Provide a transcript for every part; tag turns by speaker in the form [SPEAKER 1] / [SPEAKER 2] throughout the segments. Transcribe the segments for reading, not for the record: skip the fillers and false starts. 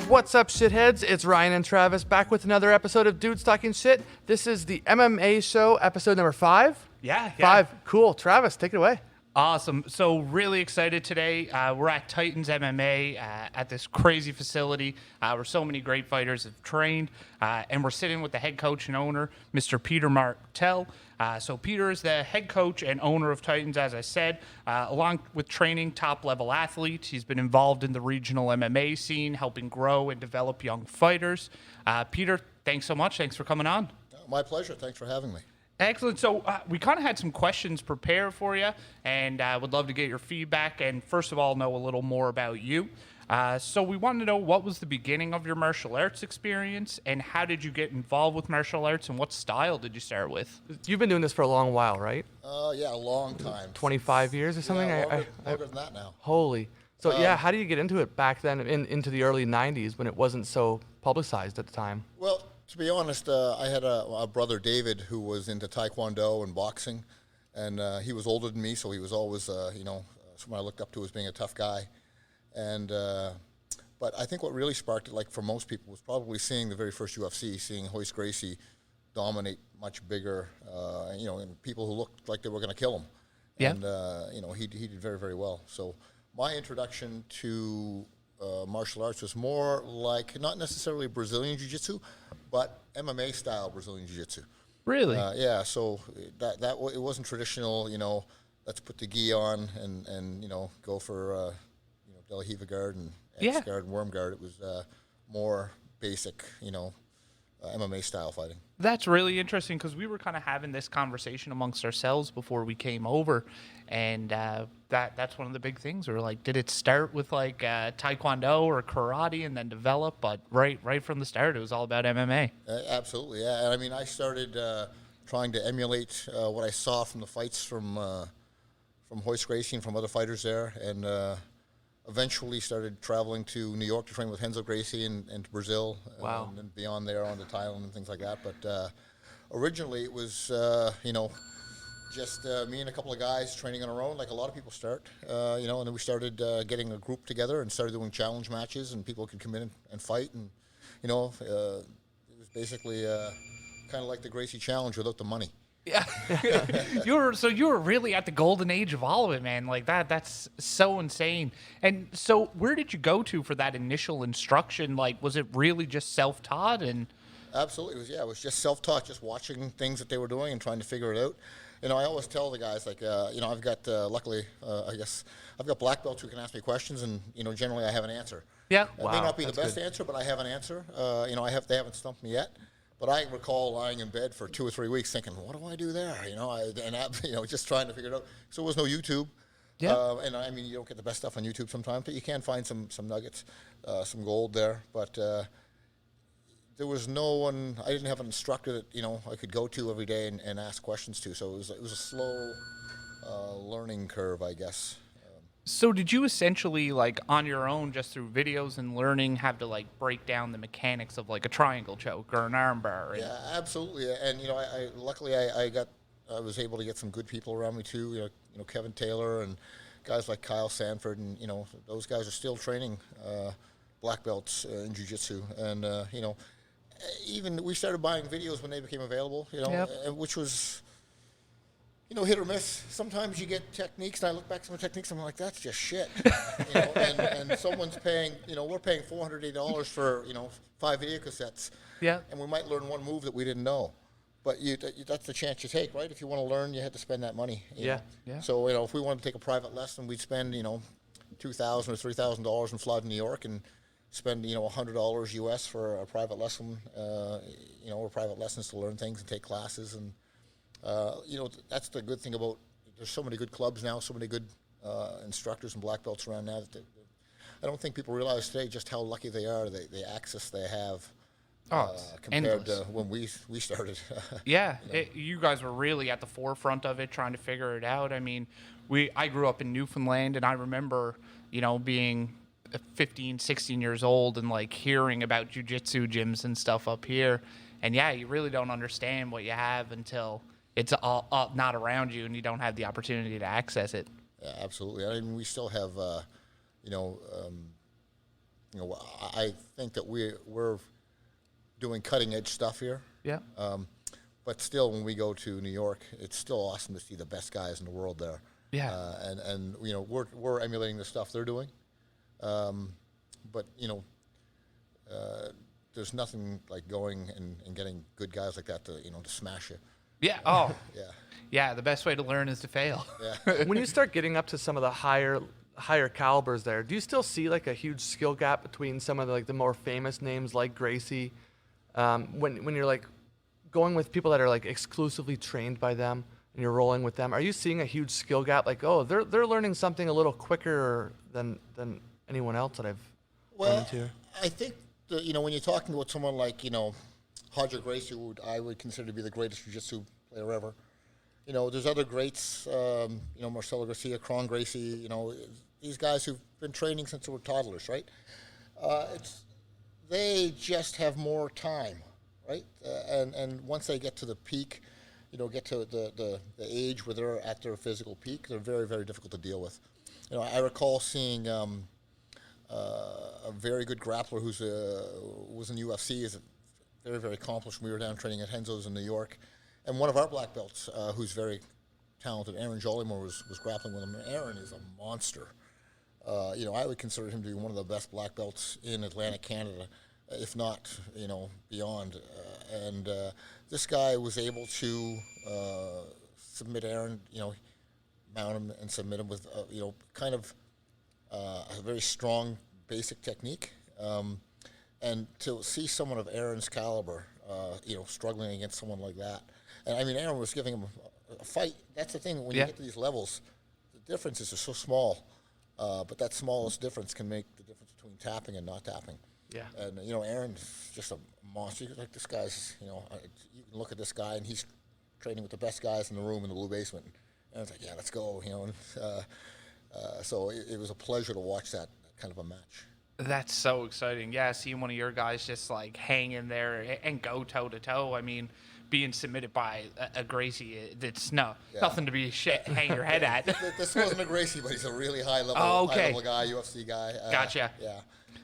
[SPEAKER 1] What's up, shitheads? It's Ryan and Travis back with another episode of Dudes Talking Shit. This is the MMA show, episode number 5.
[SPEAKER 2] Yeah.
[SPEAKER 1] 5. Cool. Travis, take it away.
[SPEAKER 2] Awesome. So really excited today. We're at Titans MMA at this crazy facility where so many great fighters have trained. And we're sitting with the head coach and owner, Mr. Peter Martell. So Peter is the head coach and owner of Titans, as I said, along with training top-level athletes. He's been involved in the regional MMA scene, helping grow and develop young fighters. Peter, thanks so much. Thanks for coming on.
[SPEAKER 3] My pleasure. Thanks for having me.
[SPEAKER 2] Excellent. So we kind of had some questions prepared for you, and would love to get your feedback and, first of all, know a little more about you. So we wanted to know, what was the beginning of your martial arts experience, and how did you get involved with martial arts, and what style did you start with?
[SPEAKER 1] You've been doing this for a long while, right?
[SPEAKER 3] Yeah, a long time.
[SPEAKER 1] 25 years or something?
[SPEAKER 3] Yeah, longer than that now.
[SPEAKER 1] Holy. So, how do you get into it back then, into the early 90s, when it wasn't so publicized at the time?
[SPEAKER 3] Well, to be honest, I had a brother, David, who was into Taekwondo and boxing, and he was older than me, so he was always, someone I looked up to as being a tough guy. And but I think what really sparked it, like for most people, was probably seeing the very first UFC, seeing Royce Gracie dominate much bigger, and people who looked like they were going to kill him.
[SPEAKER 2] Yeah.
[SPEAKER 3] And he did very, very well. So my introduction to martial arts was more like not necessarily Brazilian Jiu-Jitsu, but MMA style Brazilian Jiu-Jitsu.
[SPEAKER 2] Really?
[SPEAKER 3] Yeah. So that it wasn't traditional. Let's put the gi on and go for De La Riva guard and X guard and worm guard. It was more basic, MMA style fighting.
[SPEAKER 2] That's really interesting, because we were kind of having this conversation amongst ourselves before we came over, and that's one of the big things. We were like, did it start with like Taekwondo or karate and then develop? But right from the start, it was all about MMA.
[SPEAKER 3] Absolutely, yeah. And I mean, I started trying to emulate what I saw from the fights from Royce Gracie and from other fighters there, and eventually started traveling to New York to train with Renzo Gracie and to Brazil.
[SPEAKER 1] Wow.
[SPEAKER 3] And then beyond there on to Thailand and things like that. But originally it was, just me and a couple of guys training on our own, like a lot of people start, and then we started getting a group together and started doing challenge matches, and people could come in and fight. And, it was basically kind of like the Gracie Challenge without the money.
[SPEAKER 2] Yeah. you were really at the golden age of all of it, man. Like that's so insane. And so where did you go to for that initial instruction? Like, was it really just self-taught? And
[SPEAKER 3] Absolutely. It was just self-taught, just watching things that they were doing and trying to figure it out. I always tell the guys, like, I've got, luckily, I guess, I've got black belts who can ask me questions, and, generally I have an answer.
[SPEAKER 2] Yeah.
[SPEAKER 3] It may not be the best answer, but I have an answer. They haven't stumped me yet. But I recall lying in bed for 2 or 3 weeks thinking, what do I do there? Just trying to figure it out. So there was no YouTube.
[SPEAKER 2] Yeah.
[SPEAKER 3] And I mean, you don't get the best stuff on YouTube sometimes, but you can find some nuggets, some gold there. But there was no one, I didn't have an instructor that, I could go to every day and ask questions to. So it was a slow learning curve, I guess.
[SPEAKER 2] So did you essentially, like, on your own, just through videos and learning, have to, like, break down the mechanics of, like, a triangle choke or an arm bar?
[SPEAKER 3] Yeah, absolutely. And, luckily I was able to get some good people around me, too. Kevin Taylor and guys like Kyle Sanford, and, those guys are still training black belts in jiu-jitsu. And, even we started buying videos when they became available, which was, hit or miss. Sometimes you get techniques, and I look back at some techniques, and I'm like, that's just shit. And someone's paying, we're paying $480 for, 5 video cassettes.
[SPEAKER 2] Yeah.
[SPEAKER 3] And we might learn one move that we didn't know. But that's the chance you take, right? If you want to learn, you had to spend that money.
[SPEAKER 1] Yeah.
[SPEAKER 3] Yeah. So, if we wanted to take a private lesson, we'd spend, $2,000 or $3,000 and fly to New York and spend, $100 US for a private lesson, or private lessons to learn things and take classes. And, that's the good thing about, there's so many good clubs now, so many good instructors and black belts around now. That I don't think people realize today just how lucky they are, the access they have compared to when we started.
[SPEAKER 2] Yeah, you guys were really at the forefront of it, trying to figure it out. I mean, I grew up in Newfoundland, and I remember, being 15, 16 years old and like hearing about jujitsu gyms and stuff up here. And yeah, you really don't understand what you have until it's all not around you and you don't have the opportunity to access it.
[SPEAKER 3] Yeah, absolutely. I mean, we still have, I think that we're doing cutting edge stuff here.
[SPEAKER 2] Yeah.
[SPEAKER 3] But still, when we go to New York, it's still awesome to see the best guys in the world there.
[SPEAKER 2] Yeah.
[SPEAKER 3] And we're emulating the stuff they're doing. But there's nothing like going and getting good guys like that to smash you.
[SPEAKER 2] Yeah. Oh.
[SPEAKER 3] Yeah.
[SPEAKER 2] Yeah. The best way to learn is to fail.
[SPEAKER 3] Yeah.
[SPEAKER 1] When you start getting up to some of the higher calibers there, do you still see like a huge skill gap between some of the more famous names like Gracie? When you're like going with people that are like exclusively trained by them and you're rolling with them, are you seeing a huge skill gap? Like, oh, they're learning something a little quicker than anyone else that I've run into?
[SPEAKER 3] I think when you're talking with someone like Roger Gracie, who I would consider to be the greatest jiu-jitsu player ever. There's other greats, Marcelo Garcia, Kron Gracie, these guys who've been training since they were toddlers, right? They just have more time, right? And once they get to the peak, get to the age where they're at their physical peak, they're very, very difficult to deal with. I recall seeing a very good grappler who's was in UFC, is very, very accomplished. We were down training at Henzo's in New York. And one of our black belts, who's very talented, Aaron Jolimore, was grappling with him. And Aaron is a monster. I would consider him to be one of the best black belts in Atlantic Canada, if not, beyond. And this guy was able to submit Aaron, mount him and submit him with, kind of a very strong basic technique. And to see someone of Aaron's caliber, struggling against someone like that. And I mean, Aaron was giving him a fight. That's the thing, when you get to these levels, the differences are so small, but that smallest difference can make the difference between tapping and not tapping.
[SPEAKER 1] Yeah.
[SPEAKER 3] And, Aaron's just a monster. Like, this guy's, you can look at this guy, and he's training with the best guys in the room in the blue basement. And it's like, yeah, let's go, so it was a pleasure to watch that kind of a match.
[SPEAKER 2] That's so exciting. Yeah, seeing one of your guys just like hang in there and go toe to toe. I mean, being submitted by a Gracie, it's nothing to be hang your head at.
[SPEAKER 3] This wasn't a Gracie, but he's a really high level guy, UFC guy.
[SPEAKER 2] Gotcha.
[SPEAKER 3] Yeah.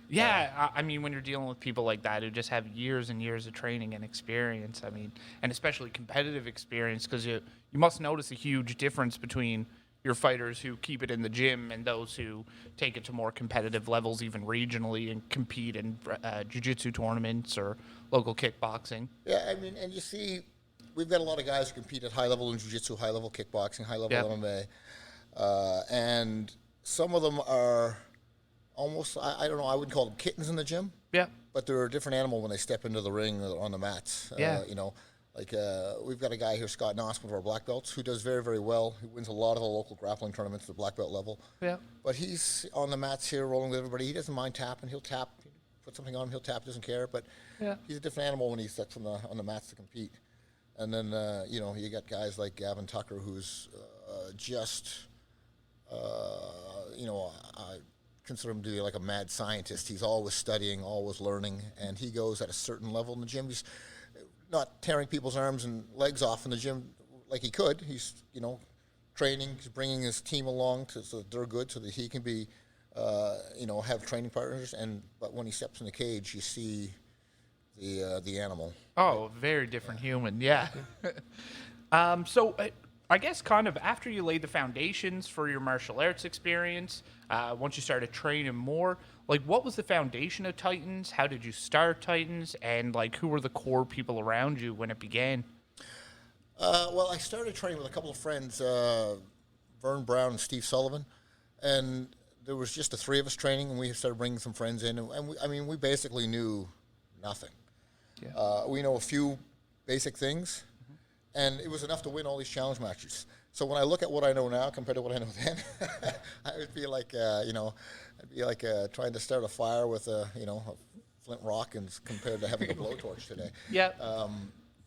[SPEAKER 2] Yeah, I mean, when you're dealing with people like that who just have years and years of training and experience, I mean, and especially competitive experience, because you must notice a huge difference between your fighters who keep it in the gym and those who take it to more competitive levels, even regionally, and compete in jiu-jitsu tournaments or local kickboxing.
[SPEAKER 3] Yeah, I mean, and you see, we've got a lot of guys who compete at high level in jiu-jitsu, high level kickboxing, high level MMA, and some of them are almost, I don't know, I wouldn't call them kittens in the gym.
[SPEAKER 2] Yeah.
[SPEAKER 3] But they're a different animal when they step into the ring or on the mats.
[SPEAKER 2] Yeah.
[SPEAKER 3] Like, we've got a guy here, Scott Noss, one of our black belts, who does very, very well. He wins a lot of the local grappling tournaments at the black belt level.
[SPEAKER 2] Yeah.
[SPEAKER 3] But he's on the mats here rolling with everybody. He doesn't mind tapping. He'll tap, put something on him, he'll tap, doesn't care. But he's a different animal when he steps on the mats to compete. And then, you got guys like Gavin Tucker, who's I consider him to be like a mad scientist. He's always studying, always learning, and he goes at a certain level in the gym. He's not tearing people's arms and legs off in the gym like he could. He's, training. He's bringing his team along so that they're good, so that he can be, have training partners. But when he steps in the cage, you see the animal.
[SPEAKER 2] Oh, very different human. Yeah. So I guess kind of after you laid the foundations for your martial arts experience, once you started training more, like, what was the foundation of Titans? How did you start Titans? And, like, who were the core people around you when it began?
[SPEAKER 3] Well, I started training with a couple of friends, Vern Brown and Steve Sullivan. And there was just the three of us training, and we started bringing some friends in. And we basically knew nothing. Yeah. We know a few basic things, and it was enough to win all these challenge matches. So when I look at what I know now compared to what I know then, I would be like, trying to start a fire with a flint rock, and compared to having a blowtorch today.
[SPEAKER 2] Yeah.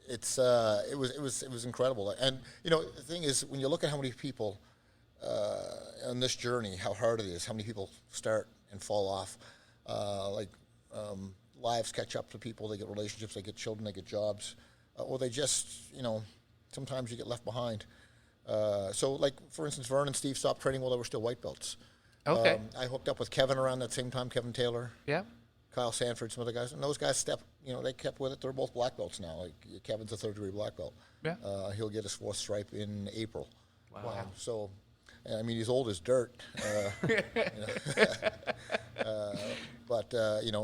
[SPEAKER 3] It was incredible. And the thing is, when you look at how many people on this journey, how hard it is, how many people start and fall off. Lives catch up to people. They get relationships, they get children, they get jobs, or they just, sometimes you get left behind. So, like, for instance, Vern and Steve stopped training while they were still white belts.
[SPEAKER 2] Okay.
[SPEAKER 3] I hooked up with Kevin around that same time, Kevin Taylor,
[SPEAKER 2] Yeah.
[SPEAKER 3] Kyle Sanford, some other guys, and those guys they kept with it. They're both black belts now. Like, Kevin's a third-degree black belt.
[SPEAKER 2] Yeah.
[SPEAKER 3] He'll get his fourth stripe in April.
[SPEAKER 1] Wow.
[SPEAKER 3] So, I mean, he's old as dirt. But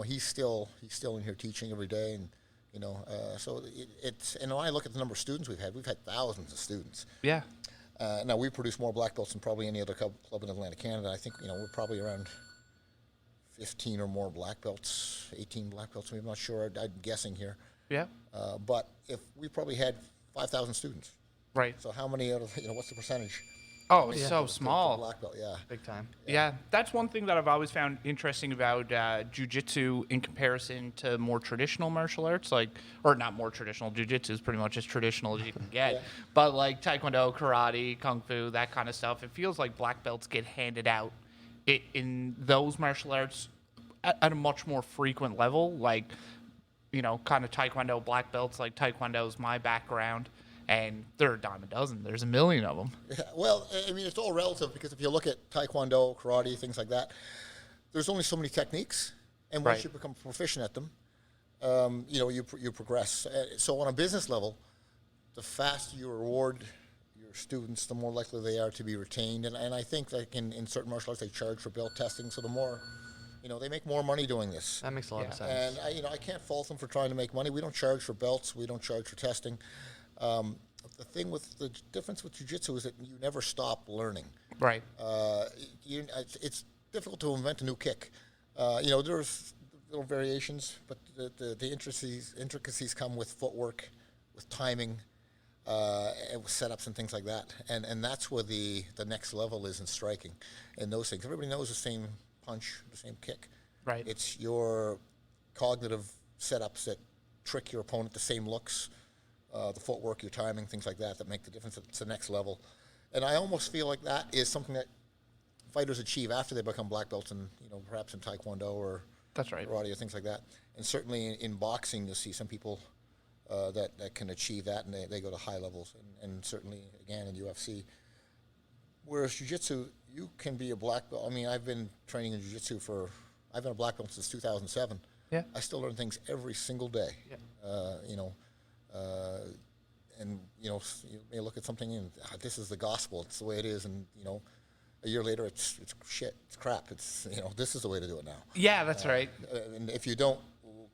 [SPEAKER 3] he's still in here teaching every day, and so it's. And when I look at the number of students we've had thousands of students.
[SPEAKER 2] Yeah.
[SPEAKER 3] Now we produce more black belts than probably any other club in Atlantic Canada. I think we're probably around 15 or more black belts, 18 black belts. I'm not sure. I'm guessing here.
[SPEAKER 2] Yeah.
[SPEAKER 3] But if we probably had 5,000 students,
[SPEAKER 2] Right.
[SPEAKER 3] so how many out of what's the percentage?
[SPEAKER 2] Oh, it's so
[SPEAKER 3] For
[SPEAKER 2] small.
[SPEAKER 3] black belt, yeah.
[SPEAKER 1] Big time.
[SPEAKER 2] Yeah, that's one thing that I've always found interesting about jiu-jitsu in comparison to more traditional martial arts, or not more traditional. Jiu-jitsu is pretty much as traditional as you can get.
[SPEAKER 3] Yeah.
[SPEAKER 2] But like taekwondo, karate, kung fu, that kind of stuff, it feels like black belts get handed out in those martial arts at a much more frequent level. Like, kind of taekwondo black belts, like taekwondo's my background. And they're a dime a dozen. There's a million of them.
[SPEAKER 3] Yeah, well, I mean, it's all relative because if you look at taekwondo, karate, things like that, there's only so many techniques, and once
[SPEAKER 2] Right.
[SPEAKER 3] you become proficient at them, you progress. So on a business level, the faster you reward your students, the more likely they are to be retained. And I think like in certain martial arts, they charge for belt testing, so the more, they make more money doing this.
[SPEAKER 1] That makes a lot of sense.
[SPEAKER 3] And I can't fault them for trying to make money. We don't charge for belts. We don't charge for testing. The difference with jiu-jitsu is that you never stop learning.
[SPEAKER 2] Right.
[SPEAKER 3] It's difficult to invent a new kick. There's little variations, but the intricacies come with footwork, with timing, and with setups and things like that. And that's where the next level is in striking and those things. Everybody knows the same punch, the same kick.
[SPEAKER 2] Right.
[SPEAKER 3] It's your cognitive setups that trick your opponent, the same looks, the footwork, your timing, things like that make the difference. It's the next level. And I almost feel like that is something that fighters achieve after they become black belts and, perhaps in taekwondo or
[SPEAKER 2] That's right.
[SPEAKER 3] karate or things like that. And certainly in boxing, you'll see some people that can achieve that, and they go to high levels. And certainly, again, in UFC. Whereas jiu-jitsu, you can be a black belt. I mean, I've been training in jiu-jitsu I've been a black belt since 2007.
[SPEAKER 2] Yeah.
[SPEAKER 3] I still learn things every single day.
[SPEAKER 1] Yeah.
[SPEAKER 3] You may look at something and this is the gospel. It's the way it is, and a year later it's shit. It's crap. It's this is the way to do it now.
[SPEAKER 2] Yeah, that's right.
[SPEAKER 3] And if you don't,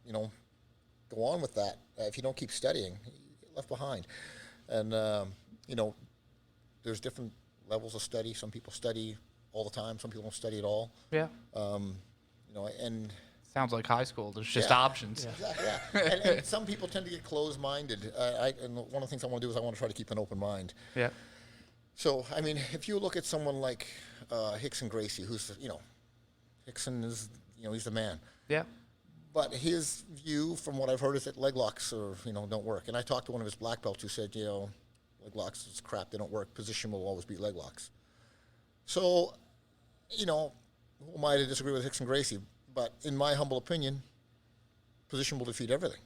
[SPEAKER 3] go on with that, if you don't keep studying, you get left behind. And there's different levels of study. Some people study all the time. Some people don't study at all.
[SPEAKER 2] Yeah.
[SPEAKER 3] And
[SPEAKER 2] Sounds like high school. There's just
[SPEAKER 3] Yeah.
[SPEAKER 2] options.
[SPEAKER 1] Yeah.
[SPEAKER 3] exactly, yeah. and some people tend to get closed-minded. And one of the things I want to do is I want to try to keep an open mind.
[SPEAKER 2] Yeah.
[SPEAKER 3] So, I mean, if you look at someone like Rickson Gracie, who's, Rickson is, he's the man.
[SPEAKER 2] Yeah.
[SPEAKER 3] But his view, from what I've heard, is that leg locks don't work. And I talked to one of his black belts who said, leg locks is crap. They don't work. Position will always beat leg locks. So, who am I to disagree with Rickson Gracie? But in my humble opinion, position will defeat everything.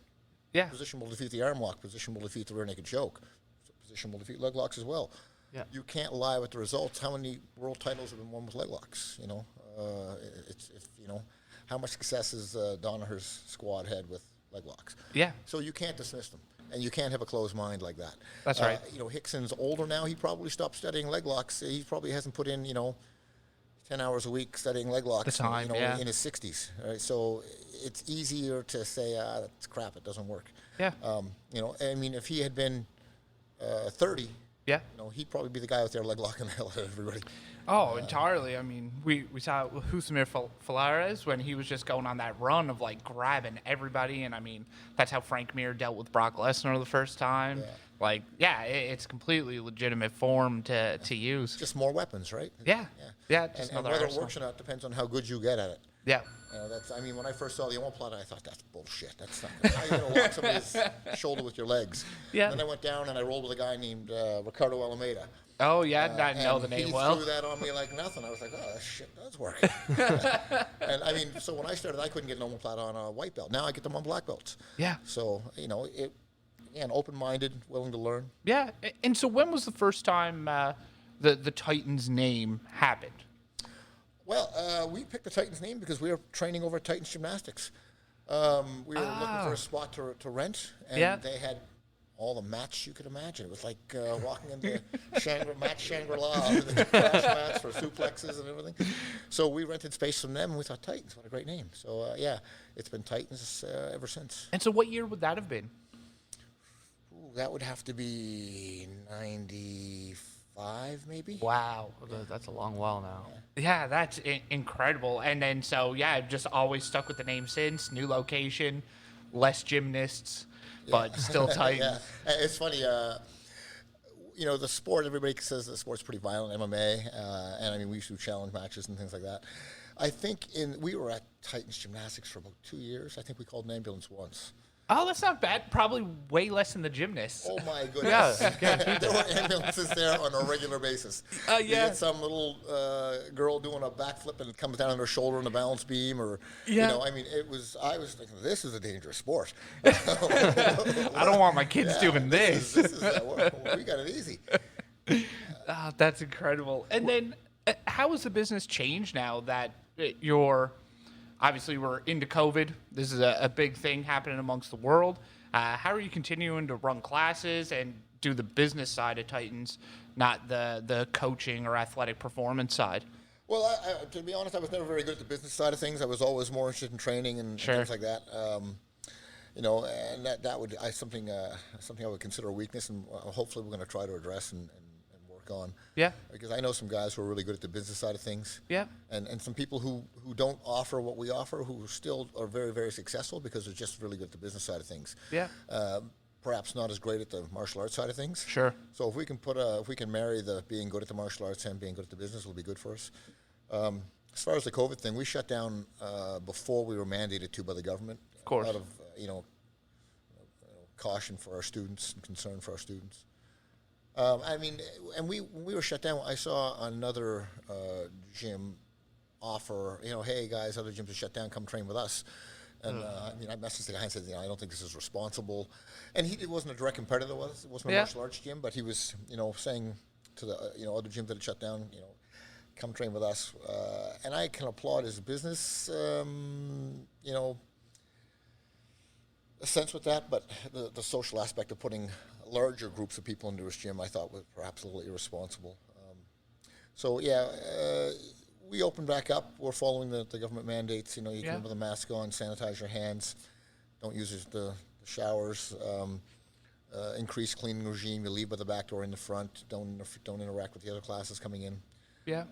[SPEAKER 2] Yeah.
[SPEAKER 3] Position will defeat the arm lock. Position will defeat the rear naked choke. So position will defeat leg locks as well.
[SPEAKER 1] Yeah.
[SPEAKER 3] You can't lie with the results. How many world titles have been won with leg locks? How much success has Donaher's squad had with leg locks?
[SPEAKER 2] Yeah.
[SPEAKER 3] So you can't dismiss them, and you can't have a closed mind like that.
[SPEAKER 2] That's right.
[SPEAKER 3] Hickson's older now. He probably stopped studying leg locks. He probably hasn't put in 10 hours a week studying leg locks.
[SPEAKER 2] The time, yeah.
[SPEAKER 3] In his 60s. Right? So it's easier to say, that's crap. It doesn't work.
[SPEAKER 2] Yeah.
[SPEAKER 3] I mean, if he had been 30.
[SPEAKER 2] Yeah.
[SPEAKER 3] He'd probably be the guy out there leg locking the hell out of everybody.
[SPEAKER 2] Oh, entirely. I mean, we saw it with Husamir Falares when he was just going on that run of grabbing everybody, and I mean that's how Frank Mir dealt with Brock Lesnar the first time.
[SPEAKER 3] Yeah.
[SPEAKER 2] It's completely legitimate form to use.
[SPEAKER 3] Just more weapons, right?
[SPEAKER 2] Yeah. Just
[SPEAKER 3] And
[SPEAKER 2] another
[SPEAKER 3] whether it
[SPEAKER 2] arsenal.
[SPEAKER 3] works or not depends on how good you get at it.
[SPEAKER 2] Yeah.
[SPEAKER 3] When I first saw the omoplata, I thought, that's bullshit. That's not how are you going to lock somebody's shoulder with your legs?
[SPEAKER 2] Yeah.
[SPEAKER 3] Then I went down and I rolled with a guy named Ricardo Alameda.
[SPEAKER 2] Oh, yeah, I know the
[SPEAKER 3] And
[SPEAKER 2] name
[SPEAKER 3] he
[SPEAKER 2] well.
[SPEAKER 3] threw that on me like nothing. I was like, oh, that shit does work. And I mean, so when I started, I couldn't get an omoplata on a white belt. Now I get them on black belts.
[SPEAKER 2] Yeah.
[SPEAKER 3] So, again, open-minded, willing to learn.
[SPEAKER 2] Yeah. And so when was the first time the Titans name happened?
[SPEAKER 3] Well, we picked the Titans name because we were training over at Titans Gymnastics. We were looking for a spot to rent, and they had all the mats you could imagine. It was like walking into Shangri-La, the crash mats for suplexes and everything. So we rented space from them, and we thought, Titans, what a great name. So, it's been Titans ever since.
[SPEAKER 2] And so what year would that have been?
[SPEAKER 3] Ooh, that would have to be 95, maybe.
[SPEAKER 2] Wow.
[SPEAKER 1] That's a long while now.
[SPEAKER 2] Yeah, that's incredible. And then, so, I've just always stuck with the name since. New location, less gymnasts, but still Titans.
[SPEAKER 3] Yeah, it's funny. The sport, everybody says the sport's pretty violent, MMA, and I mean, we used to do challenge matches and things like that. I think we were at Titans Gymnastics for about 2 years. I think we called an ambulance once.
[SPEAKER 2] Oh, that's not bad. Probably way less than the gymnasts.
[SPEAKER 3] Oh my goodness!
[SPEAKER 1] Yeah,
[SPEAKER 3] there were ambulances there on a regular basis. You get some little girl doing a backflip and it comes down on her shoulder on a balance beam, or I mean, I was thinking, this is a dangerous sport.
[SPEAKER 2] I don't want my kids doing this.
[SPEAKER 3] We got it easy.
[SPEAKER 2] Oh, that's incredible. And then, how has the business changed now that you're? Obviously, we're into COVID. This is a big thing happening amongst the world. How are you continuing to run classes and do the business side of Titans, not the coaching or athletic performance side?
[SPEAKER 3] Well, to be honest, I was never very good at the business side of things. I was always more interested in training and things like that. And that would something I would consider a weakness, and hopefully we're going to try to address and work on.
[SPEAKER 2] Yeah.
[SPEAKER 3] Because I know some guys who are really good at the business side of things.
[SPEAKER 2] Yeah.
[SPEAKER 3] And some people who don't offer what we offer, who still are very, very successful because they're just really good at the business side of things.
[SPEAKER 2] Yeah.
[SPEAKER 3] Perhaps not as great at the martial arts side of things.
[SPEAKER 2] Sure.
[SPEAKER 3] So if we can marry the being good at the martial arts and being good at the business, it'll be good for us. As far as the COVID thing, we shut down before we were mandated to by the government.
[SPEAKER 2] Of course.
[SPEAKER 3] Out of caution for our students and concern for our students. I mean, and when we were shut down, I saw another gym offer, hey guys, other gyms are shut down, come train with us. And I messaged the guy and said, I don't think this is responsible. And it wasn't a direct competitor, it wasn't a martial arts gym, but he was, saying to the other gyms that had shut down, come train with us. And I can applaud his business, a sense with that, but the social aspect of putting larger groups of people into his gym, I thought was perhaps a little irresponsible. We opened back up. We're following the government mandates. You can with a mask on, sanitize your hands, don't use the showers, increase cleaning regime. You leave by the back door in the front. Don't interact with the other classes coming in.
[SPEAKER 2] Yeah.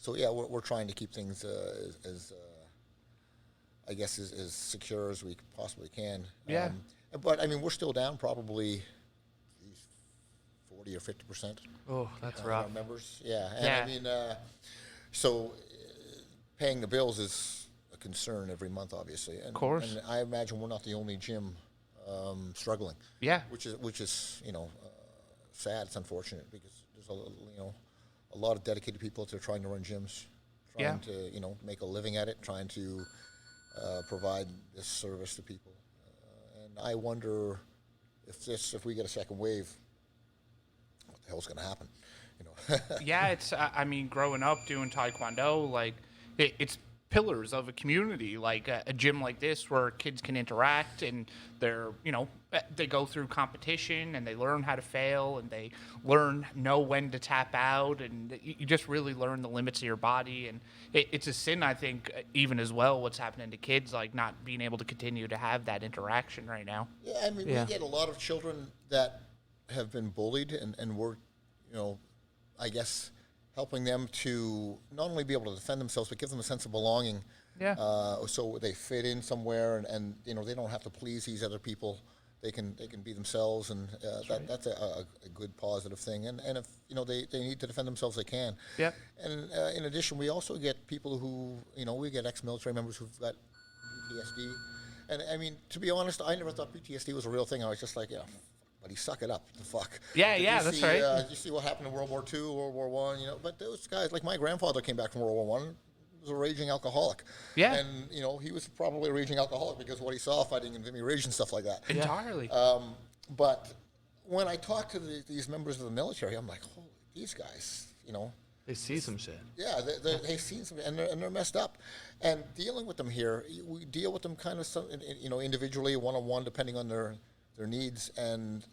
[SPEAKER 3] We're trying to keep things as secure as we possibly can.
[SPEAKER 2] Yeah.
[SPEAKER 3] But I mean, we're still down probably 40 or 50%.
[SPEAKER 1] Oh, that's
[SPEAKER 3] of
[SPEAKER 1] rough.
[SPEAKER 3] our members. Yeah. And I mean, paying the bills is a concern every month, obviously. And,
[SPEAKER 2] of course.
[SPEAKER 3] And I imagine we're not the only gym struggling.
[SPEAKER 2] Yeah.
[SPEAKER 3] Which is sad. It's unfortunate because there's a lot of dedicated people that are trying to run gyms, trying to make a living at it, trying to provide this service to people. And I wonder if we get a second wave, what the hell's going to happen?
[SPEAKER 2] Yeah, it's. I mean, growing up doing Taekwondo, like it's pillars of a community, like a gym like this where kids can interact and they go through competition and they learn how to fail and they know when to tap out, and you just really learn the limits of your body. And it's a sin, I think, even as well, what's happening to kids, like not being able to continue to have that interaction right now.
[SPEAKER 3] Yeah, I mean, we get a lot of children that have been bullied, and we're, I guess, helping them to not only be able to defend themselves, but give them a sense of belonging.
[SPEAKER 2] Yeah.
[SPEAKER 3] So they fit in somewhere, and they don't have to please these other people. They can be themselves, and that's a good positive thing. And if they need to defend themselves, they can.
[SPEAKER 2] Yeah.
[SPEAKER 3] And in addition, we also get people who we get ex-military members who've got PTSD. And I mean, to be honest, I never thought PTSD was a real thing. I was just like, buddy, suck it up. The fuck.
[SPEAKER 2] Yeah,
[SPEAKER 3] Did
[SPEAKER 2] yeah,
[SPEAKER 3] you
[SPEAKER 2] that's
[SPEAKER 3] see,
[SPEAKER 2] right.
[SPEAKER 3] you see what happened in World War II, World War One, you know? But those guys, like my grandfather came back from World War One, was a raging alcoholic.
[SPEAKER 2] Yeah.
[SPEAKER 3] And, you know, he was probably a raging alcoholic because of what he saw fighting in Vimy Ridge and stuff like that.
[SPEAKER 2] Entirely.
[SPEAKER 3] But when I talk to these members of the military, I'm like, holy, these guys, you know.
[SPEAKER 1] They see some shit.
[SPEAKER 3] Yeah, they've seen some, and they're messed up. And dealing with them here, we deal with them kind of, you know, individually, one-on-one, depending on their needs. And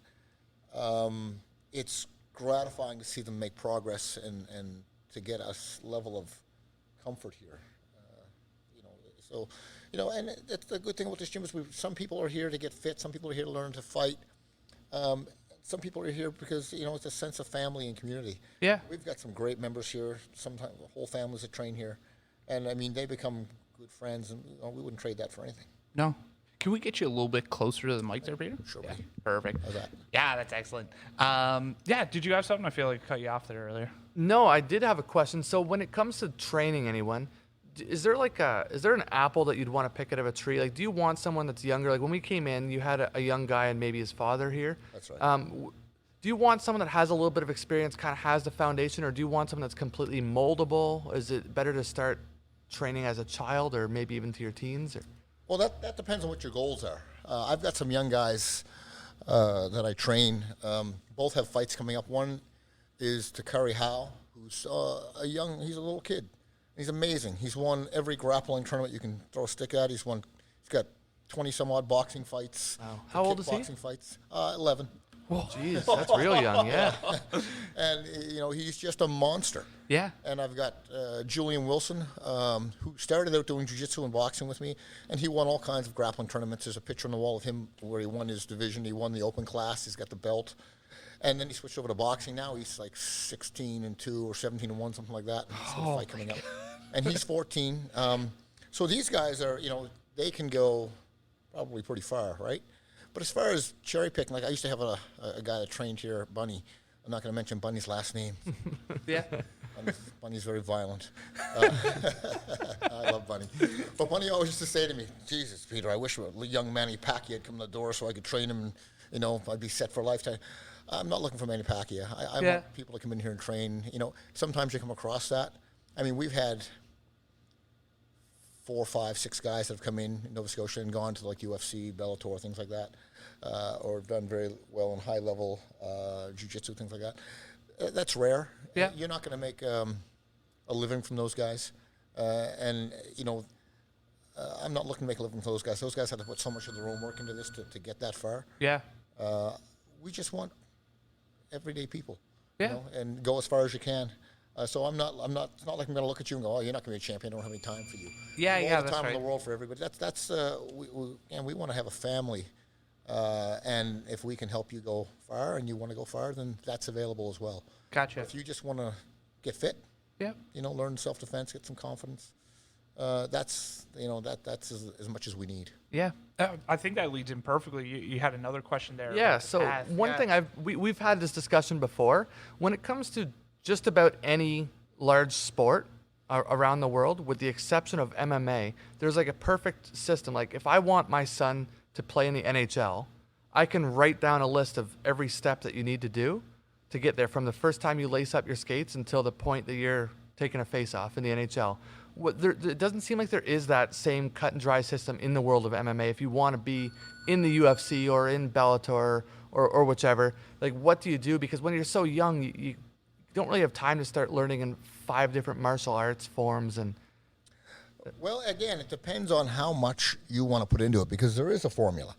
[SPEAKER 3] it's gratifying to see them make progress and to get a level of comfort here. You know, so, you know, and that's the good thing about this gym is some people are here to get fit, some people are here to learn to fight. Some people are here because, you know, it's a sense of family and community.
[SPEAKER 2] Yeah.
[SPEAKER 3] We've got some great members here, sometimes whole families that train here. And, I mean, they become good friends, and you know, we wouldn't trade that for anything.
[SPEAKER 2] No. Can we get you a little bit closer to the mic there, Peter?
[SPEAKER 3] Sure.
[SPEAKER 2] Yeah. Perfect.
[SPEAKER 3] How's that?
[SPEAKER 2] Yeah, that's excellent. Yeah, did you have something? I feel like I cut you off there earlier.
[SPEAKER 1] No, I did have a question. So when it comes to training anyone, is there an apple that you'd want to pick out of a tree? Like, do you want someone that's younger? Like when we came in, you had a young guy and maybe his father here.
[SPEAKER 3] That's right.
[SPEAKER 1] Do you want someone that has a little bit of experience, kind of has the foundation, or do you want someone that's completely moldable? Is it better to start training as a child, or maybe even to your teens? Or?
[SPEAKER 3] Well, that depends on what your goals are. I've got some young guys that I train. Both have fights coming up. One is Takari Howe, who's he's a little kid. He's amazing. He's won every grappling tournament you can throw a stick at. He's got 20 some odd boxing fights.
[SPEAKER 1] Wow. How old is he?
[SPEAKER 3] Boxing fights. 11.
[SPEAKER 1] Jeez, that's real young, yeah.
[SPEAKER 3] And, you know, he's just a monster.
[SPEAKER 2] Yeah.
[SPEAKER 3] And I've got Julian Wilson, who started out doing jiu-jitsu and boxing with me, and he won all kinds of grappling tournaments. There's a picture on the wall of him where he won his division. He won the open class. He's got the belt. And then he switched over to boxing. Now he's like 16-2 or 17-1, something like that. And he's got a fight coming up. And he's 14. So these guys are, you know, they can go probably pretty far, right? But as far as cherry picking, like I used to have a guy that trained here, Bunny. I'm not going to mention Bunny's last name.
[SPEAKER 2] Yeah.
[SPEAKER 3] Bunny's very violent. I love Bunny. But Bunny always used to say to me, Jesus, Peter, I wish a young Manny Pacquiao had come in the door so I could train him and, you know, I'd be set for a lifetime. I'm not looking for Manny Pacquiao. I want people to come in here and train. You know, sometimes you come across that. I mean, we've had 4, 5, 6 guys that have come in Nova Scotia and gone to like UFC, Bellator, things like that, or done very well in high-level jiu-jitsu, things like that. That's rare.
[SPEAKER 2] Yeah.
[SPEAKER 3] You're not going to make a living from those guys. And, you know, I'm not looking to make a living from those guys. Those guys have to put so much of their own work into this to get that far.
[SPEAKER 2] Yeah.
[SPEAKER 3] We just want everyday people,
[SPEAKER 2] Yeah.
[SPEAKER 3] you know, and go as far as you can. So it's not like I'm going to look at you and go, oh, you're not going to be a champion. I don't have any time for you.
[SPEAKER 2] Yeah,
[SPEAKER 3] All
[SPEAKER 2] yeah,
[SPEAKER 3] the
[SPEAKER 2] that's
[SPEAKER 3] time
[SPEAKER 2] right.
[SPEAKER 3] in the world for everybody. We want to have a family. And if we can help you go far and you want to go far, then that's available as well.
[SPEAKER 2] Gotcha.
[SPEAKER 3] If you just want to get fit,
[SPEAKER 2] Yeah.
[SPEAKER 3] you know, learn self-defense, get some confidence, that's as much as we need.
[SPEAKER 2] Yeah. I think that leads in perfectly. You had another question there.
[SPEAKER 1] Yeah,
[SPEAKER 2] about the
[SPEAKER 1] so
[SPEAKER 2] path.
[SPEAKER 1] one
[SPEAKER 2] Yeah.
[SPEAKER 1] thing we've had this discussion before. When it comes to just about any large sport around the world, with the exception of MMA, there's like a perfect system. Like if I want my son to play in the NHL, I can write down a list of every step that you need to do to get there, from the first time you lace up your skates until the point that you're taking a face-off in the NHL. It doesn't seem like there is that same cut and dry system in the world of MMA. If you want to be in the UFC or in Bellator or whichever, like what do you do? Because when you're so young, you don't really have time to start learning in 5 different martial arts forms. And
[SPEAKER 3] Well, again, it depends on how much you want to put into it, because there is a formula.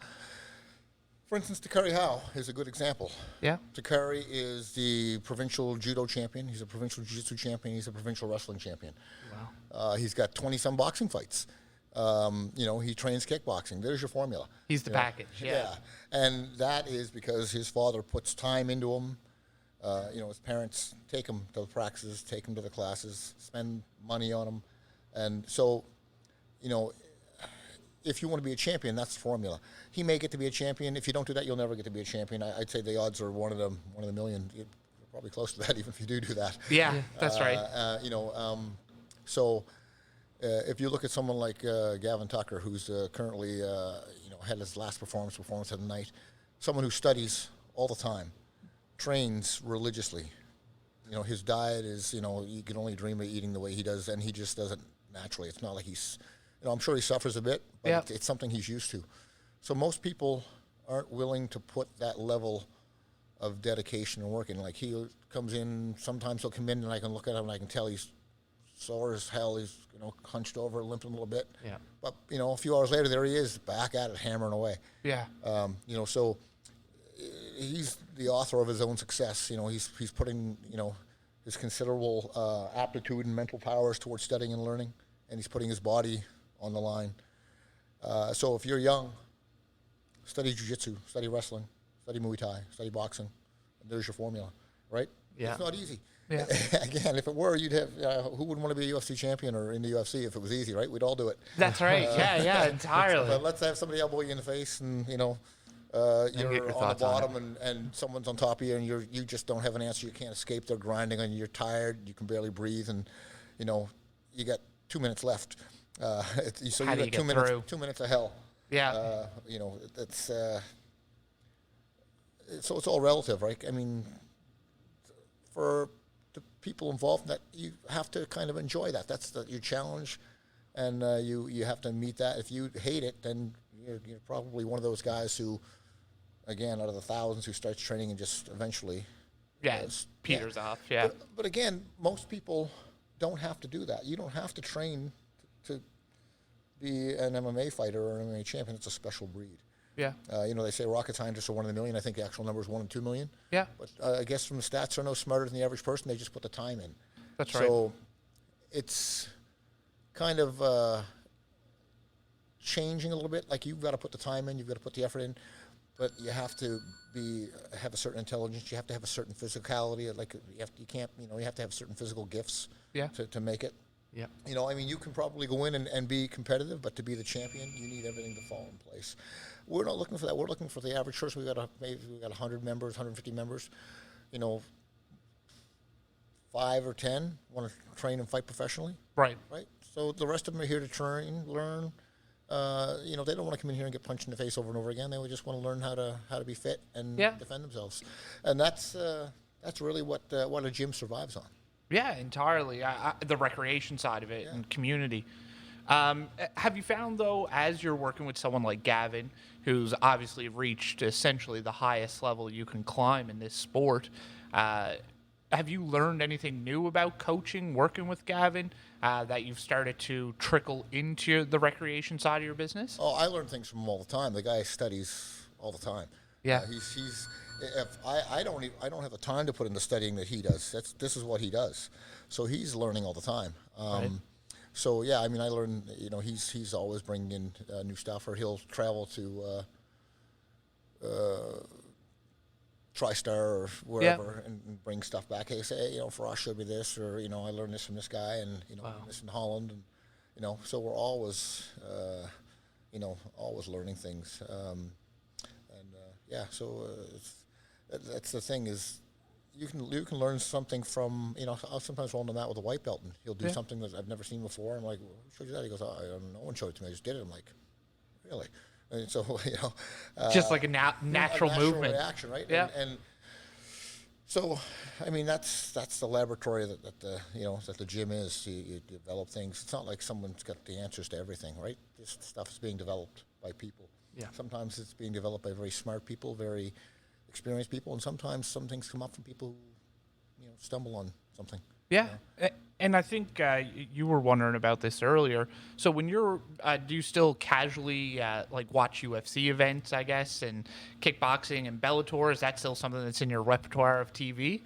[SPEAKER 3] For instance, Takari Howe is a good example.
[SPEAKER 2] Yeah.
[SPEAKER 3] Takari is the provincial judo champion. He's a provincial jiu-jitsu champion. He's a provincial wrestling champion. Wow. He's got 20-some boxing fights. You know, he trains kickboxing. There's your formula.
[SPEAKER 2] He's the package. Yeah.
[SPEAKER 3] And that is because his father puts time into him. You know, his parents take him to the practices, take him to the classes, spend money on him. And so, you know, if you want to be a champion, that's the formula. He may get to be a champion. If you don't do that, you'll never get to be a champion. I'd say the odds are one of the million. You're probably close to that, even if you do that.
[SPEAKER 2] Yeah, that's right.
[SPEAKER 3] You know, so if you look at someone like Gavin Tucker, who's currently, you know, had his last performance of the night, someone who studies all the time, trains religiously. You know, his diet is, you know, you can only dream of eating the way he does, and he just does it naturally. It's not like he's, you know, I'm sure he suffers a bit, but
[SPEAKER 2] Yeah.
[SPEAKER 3] it's something he's used to. So most people aren't willing to put that level of dedication and work in. Like, he comes in, sometimes he'll come in and I can look at him and I can tell he's sore as hell. He's, you know, hunched over, limping a little bit.
[SPEAKER 1] Yeah.
[SPEAKER 3] But, you know, a few hours later, there he is, back at it, hammering away.
[SPEAKER 2] Yeah.
[SPEAKER 3] You know, so he's the author of his own success. You know, he's putting, you know, his considerable aptitude and mental powers towards studying and learning, and he's putting his body on the line. So if you're young, study jiu-jitsu, study wrestling, study Muay Thai, study boxing. There's your formula, right?
[SPEAKER 1] Yeah.
[SPEAKER 3] It's not easy.
[SPEAKER 2] Yeah.
[SPEAKER 3] Again, if it were, you'd have, who wouldn't want to be a UFC champion or in the UFC if it was easy, right? We'd all do it.
[SPEAKER 2] That's right. Yeah, entirely.
[SPEAKER 3] But let's have somebody elbow you in the face and, you know,
[SPEAKER 1] get
[SPEAKER 3] you're
[SPEAKER 1] your
[SPEAKER 3] on the
[SPEAKER 1] thoughts on
[SPEAKER 3] bottom and someone's on top of you and you just don't have an answer. You can't escape. They're grinding on you. You're tired. You can barely breathe. And, you know, you got 2 minutes left. So
[SPEAKER 2] How do
[SPEAKER 3] you
[SPEAKER 2] you
[SPEAKER 3] got
[SPEAKER 2] get through?
[SPEAKER 3] 2 minutes of hell.
[SPEAKER 2] Yeah.
[SPEAKER 3] You know, it's so it's all relative, right? I mean, for the people involved in that, you have to kind of enjoy that. That's your challenge, and you have to meet that. If you hate it, then you're probably one of those guys who, again, out of the thousands who starts training and just eventually
[SPEAKER 2] peters off. Yeah.
[SPEAKER 3] But again, most people don't have to do that. You don't have to train to be an MMA fighter or an MMA champion. It's a special breed.
[SPEAKER 2] Yeah.
[SPEAKER 3] You know, they say rocket scientists are 1 in a million. I think the actual number is 1 in 2 million.
[SPEAKER 2] Yeah.
[SPEAKER 3] But I guess from the stats, they're no smarter than the average person. They just put the time in.
[SPEAKER 2] That's right.
[SPEAKER 3] So it's kind of changing a little bit. Like, you've got to put the time in, you've got to put the effort in, but you have to have a certain intelligence. You have to have a certain physicality. Like, you have to have certain physical gifts.
[SPEAKER 2] Yeah.
[SPEAKER 3] To make it.
[SPEAKER 1] Yep.
[SPEAKER 3] You know, I mean, you can probably go in and be competitive, but to be the champion, you need everything to fall in place. We're not looking for that. We're looking for the average person. We've got 100 members, 150 members. You know, 5 or 10 want to train and fight professionally.
[SPEAKER 2] Right.
[SPEAKER 3] Right. So the rest of them are here to train, learn. You know, they don't want to come in here and get punched in the face over and over again. They would just want to learn how to be fit and defend themselves. And that's really what a gym survives on.
[SPEAKER 2] Yeah, entirely. The recreation side of it and community. Have you found, though, as you're working with someone like Gavin, who's obviously reached essentially the highest level you can climb in this sport, have you learned anything new about coaching, working with Gavin, that you've started to trickle into the recreation side of your business?
[SPEAKER 3] Oh, I learn things from him all the time. The guy studies all the time.
[SPEAKER 2] Yeah.
[SPEAKER 3] He's if I don't have the time to put into studying that he does. This is what he does. So he's learning all the time.
[SPEAKER 2] Right.
[SPEAKER 3] So yeah, I mean, I learn. You know, he's always bringing in new stuff, or he'll travel to TriStar or wherever and bring stuff back. Hey, say, you know, Faraz showed me this, or, you know, I learned this from this guy, and, you know, this in Holland, and, you know, so we're always, you know, always learning things. Yeah, so that's the thing is, you can learn something from, you know, I'll sometimes roll on the mat with a white belt, and he'll do something that I've never seen before. I'm like, well, who showed you that? He goes, oh, I don't know, no one showed it to me. I just did it. I'm like, really? And so, you know,
[SPEAKER 2] just like a natural movement
[SPEAKER 3] reaction, right?
[SPEAKER 2] Yeah.
[SPEAKER 3] And so, I mean, that's the laboratory that the gym is. You develop things. It's not like someone's got the answers to everything, right? This stuff is being developed by people.
[SPEAKER 1] Yeah.
[SPEAKER 3] Sometimes it's being developed by very smart people, very experienced people, and sometimes some things come up from people who, you know, stumble on something.
[SPEAKER 2] Yeah. And I think you were wondering about this earlier. So when you're, do you still casually like watch UFC events, I guess, and kickboxing and Bellator? Is that still something that's in your repertoire of TV?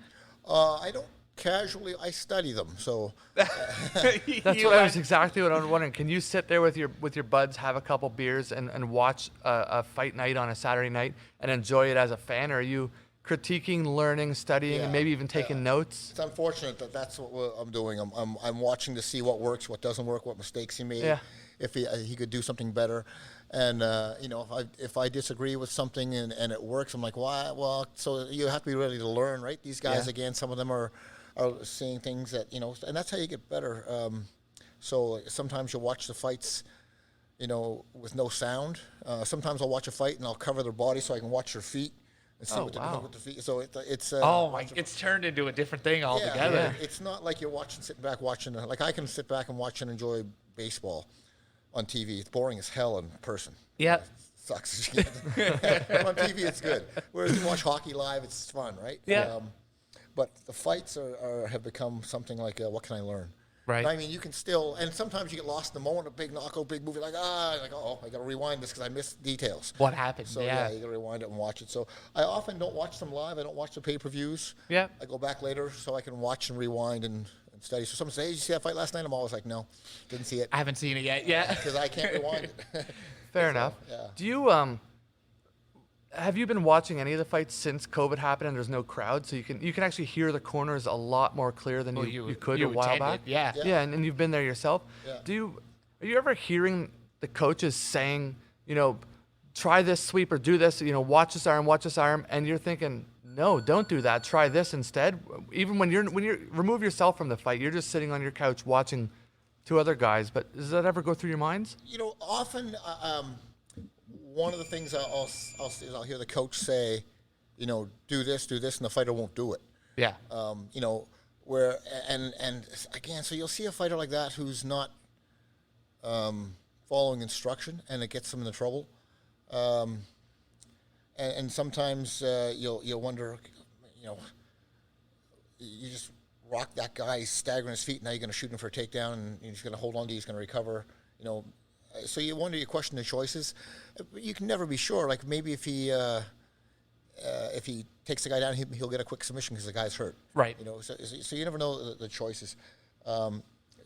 [SPEAKER 3] I don't casually. I study them. So
[SPEAKER 1] That's what I was exactly what I was wondering. Can you sit there with your buds, have a couple beers, and watch a fight night on a Saturday night and enjoy it as a fan? Or are you critiquing, learning, studying, and maybe even taking notes?
[SPEAKER 3] It's unfortunate that that's what I'm doing. I'm watching to see what works, what doesn't work, what mistakes he made, if he could do something better. And you know, if I disagree with something and it works, I'm like, why? Well, so you have to be ready to learn, right? These guys, again, some of them are seeing things that, you know, and that's how you get better. So sometimes you'll watch the fights, you know, with no sound. Sometimes I'll watch a fight and I'll cover their body so I can watch their feet. and see
[SPEAKER 1] Oh,
[SPEAKER 3] what they're
[SPEAKER 1] wow.
[SPEAKER 3] doing with the feet. So it's
[SPEAKER 2] It's turned into a different thing altogether.
[SPEAKER 3] Yeah. It's not like you're sitting back watching. Like I can sit back and watch and enjoy baseball on TV. It's boring as hell in person.
[SPEAKER 2] Yeah.
[SPEAKER 3] It sucks. But on TV, it's good. Whereas you watch hockey live, it's fun, right?
[SPEAKER 2] Yeah.
[SPEAKER 3] But the fights have become something like, what can I learn?
[SPEAKER 2] Right.
[SPEAKER 3] I mean, you can still, and sometimes you get lost in the moment, a big knockout, big movie, like, I got to rewind this because I missed details.
[SPEAKER 2] What happened?
[SPEAKER 3] So, you got to rewind it and watch it. So, I often don't watch them live. I don't watch the pay-per-views.
[SPEAKER 2] Yeah.
[SPEAKER 3] I go back later so I can watch and rewind and study. So, someone says, hey, did you see that fight last night? I'm always like, no, didn't see it.
[SPEAKER 2] I haven't seen it yet. Yeah.
[SPEAKER 3] Because I can't rewind it.
[SPEAKER 1] Fair enough.
[SPEAKER 3] yeah.
[SPEAKER 1] Do you have you been watching any of the fights since COVID happened and there's no crowd, so you can actually hear the corners a lot more clear than you could a while back?
[SPEAKER 2] Yeah.
[SPEAKER 1] Yeah, and you've been there yourself.
[SPEAKER 3] Yeah.
[SPEAKER 1] Are you ever hearing the coaches saying, try this sweep or do this, watch this arm, and you're thinking, no, don't do that. Try this instead. Even when you remove yourself from the fight, you're just sitting on your couch watching two other guys. But does that ever go through your minds?
[SPEAKER 3] Often one of the things I'll hear the coach say, do this, and the fighter won't do it.
[SPEAKER 2] Yeah.
[SPEAKER 3] Where and again, so you'll see a fighter like that who's not following instruction, and it gets them into trouble. And sometimes you'll wonder, you just rock that guy, he's staggering his feet. Now you're going to shoot him for a takedown, and he's going to hold on to you, he's going to recover. So you wonder, you question the choices. You can never be sure. Like maybe if he takes the guy down, he'll get a quick submission because the guy's hurt.
[SPEAKER 2] Right.
[SPEAKER 3] So you never know the choices.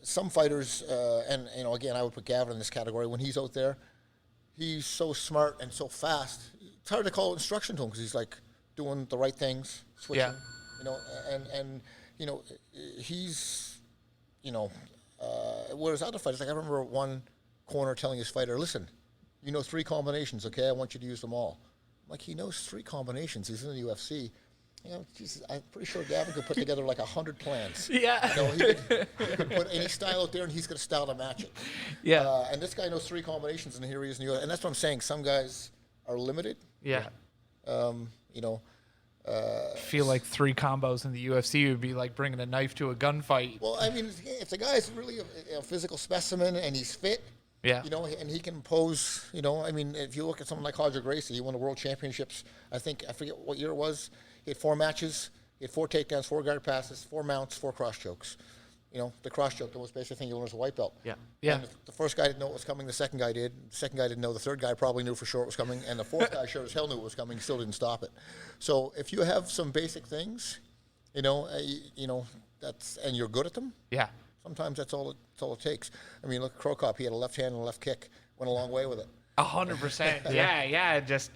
[SPEAKER 3] Some fighters, and again, I would put Gavin in this category. When he's out there, he's so smart and so fast. It's hard to call instruction to him because he's like doing the right things, switching.
[SPEAKER 2] Yeah.
[SPEAKER 3] He's, whereas other fighters, like I remember one corner telling his fighter, listen, 3 combinations, okay? I want you to use them all. Like, he knows 3 combinations. He's in the UFC. Jesus, I'm pretty sure Gavin could put together like 100 plans.
[SPEAKER 2] Yeah.
[SPEAKER 3] He could put any style out there, and he's going to style to match it.
[SPEAKER 2] Yeah.
[SPEAKER 3] And this guy knows 3 combinations, and here he is in the UFC. And that's what I'm saying. Some guys are limited.
[SPEAKER 1] Yeah.
[SPEAKER 2] Feel like 3 combos in the UFC would be like bringing a knife to a gunfight.
[SPEAKER 3] Well, I mean, if the guy's really a physical specimen and he's fit,
[SPEAKER 2] Yeah.
[SPEAKER 3] And he can pose, I mean, if you look at someone like Roger Gracie, he won the world championships, I forget what year it was. He had 4 matches, he had 4 takedowns, 4 guard passes, 4 mounts, 4 cross chokes. The cross choke, the most basic thing you learn as a white belt.
[SPEAKER 1] Yeah.
[SPEAKER 2] Yeah.
[SPEAKER 3] And the first guy didn't know what was coming, the second guy did. The second guy didn't know, the third guy probably knew for sure it was coming, and the fourth guy sure as hell knew it was coming, still didn't stop it. So if you have some basic things, that's, and you're good at them,
[SPEAKER 2] Yeah.
[SPEAKER 3] sometimes that's all it takes. I mean, look at Crow Cop. He had a left hand and a left kick. Went a long way with it.
[SPEAKER 2] 100%. Yeah. Just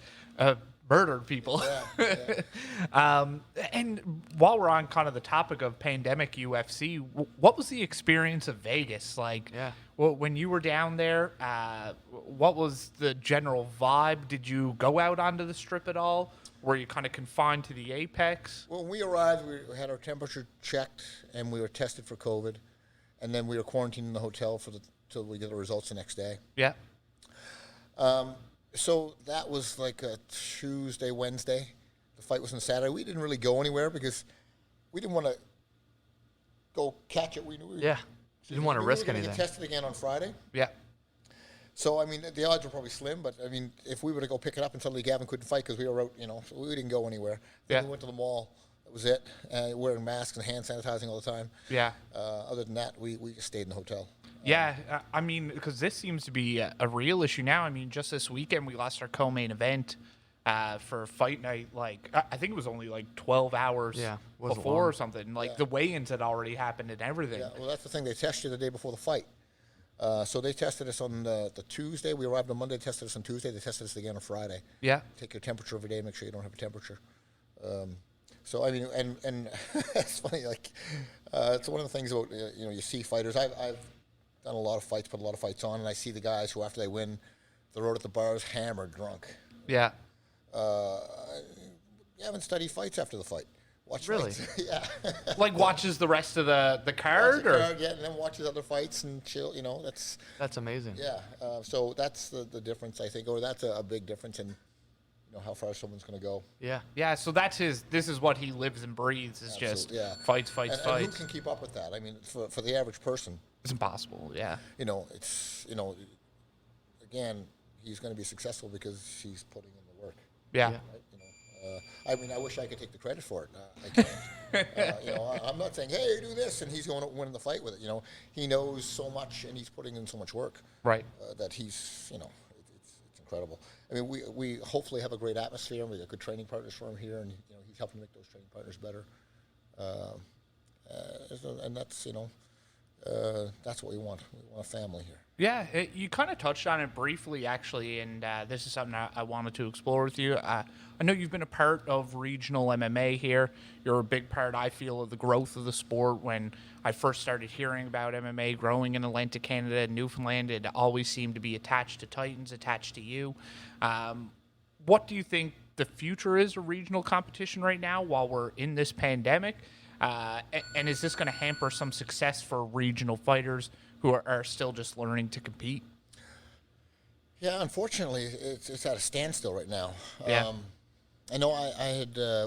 [SPEAKER 2] murdered people.
[SPEAKER 3] Yeah.
[SPEAKER 2] And while we're on kind of the topic of pandemic UFC, what was the experience of Vegas like?
[SPEAKER 1] Yeah.
[SPEAKER 2] When you were down there, what was the general vibe? Did you go out onto the strip at all? Were you kind of confined to the Apex?
[SPEAKER 3] When we arrived, we had our temperature checked, and we were tested for COVID, and then we were quarantined in the hotel till we get the results the next day.
[SPEAKER 2] Yeah.
[SPEAKER 3] So that was like a Tuesday, Wednesday. The fight was on Saturday. We didn't really go anywhere because we didn't want to go catch it. We knew
[SPEAKER 1] Yeah. You didn't want to risk
[SPEAKER 3] we were gonna
[SPEAKER 1] anything.
[SPEAKER 3] Get tested again on Friday.
[SPEAKER 2] Yeah.
[SPEAKER 3] So, I mean, the odds were probably slim, but, I mean, if we were to go pick it up and suddenly Gavin couldn't fight because we were out, so we didn't go anywhere. Then
[SPEAKER 2] Yeah.
[SPEAKER 3] we went to the mall. That was it. Wearing masks and hand sanitizing all the time.
[SPEAKER 2] Yeah.
[SPEAKER 3] Other than that, we just stayed in the hotel.
[SPEAKER 2] Yeah, I mean, because this seems to be a real issue now. I mean, just this weekend we lost our co-main event for fight night. Like, I think it was only like 12 hours
[SPEAKER 1] wasn't
[SPEAKER 2] before
[SPEAKER 1] long.
[SPEAKER 2] or something. Like, the weigh-ins had already happened and everything.
[SPEAKER 3] Yeah, well, that's the thing. They test you the day before the fight. So they tested us on the Tuesday. We arrived on Monday. They tested us on Tuesday. They tested us again on Friday.
[SPEAKER 2] Yeah.
[SPEAKER 3] Take your temperature every day. Make sure you don't have a temperature. So, I mean, and it's funny. Like, it's one of the things about you see fighters. I've done a lot of fights, put a lot of fights on, and I see the guys who, after they win, they're out at the bars hammered, drunk.
[SPEAKER 2] Yeah.
[SPEAKER 3] You haven't studied fights after the fight. Watch
[SPEAKER 1] Really?
[SPEAKER 3] fights. Yeah.
[SPEAKER 2] Like, watches the rest of the card?
[SPEAKER 3] Watch the
[SPEAKER 2] Or
[SPEAKER 3] card, yeah, and then watches other fights and chill. That's
[SPEAKER 1] That's amazing.
[SPEAKER 3] yeah. So that's the difference, I think, or that's a big difference in how far someone's going to go.
[SPEAKER 1] Yeah.
[SPEAKER 2] Yeah, so this is what he lives and breathes, is just
[SPEAKER 3] Absolutely, yeah.
[SPEAKER 2] fights.
[SPEAKER 3] And who can keep up with that? I mean, for the average person,
[SPEAKER 2] It's impossible, yeah.
[SPEAKER 3] it's, again, he's going to be successful because he's putting in the work.
[SPEAKER 2] Yeah.
[SPEAKER 1] Yeah.
[SPEAKER 3] Right? I mean, I wish I could take the credit for it. I can't. I'm not saying, hey, do this, and he's going to win the fight with it. He knows so much, and he's putting in so much work.
[SPEAKER 2] Right.
[SPEAKER 3] That he's, it's incredible. I mean, we hopefully have a great atmosphere, and we got good training partners for him here, and he's helping make those training partners better. And that's what we want. We want a family here.
[SPEAKER 2] Yeah, you kind of touched on it briefly, actually, and this is something I wanted to explore with you. I know you've been a part of regional MMA here. You're a big part, I feel, of the growth of the sport. When I first started hearing about MMA growing in Atlantic Canada and Newfoundland, it always seemed to be attached to Titans, attached to you. What do you think the future is of regional competition right now while we're in this pandemic? And is this going to hamper some success for regional fighters who are still just learning to compete?
[SPEAKER 3] Yeah, unfortunately, it's at a standstill right now.
[SPEAKER 2] Yeah.
[SPEAKER 3] I know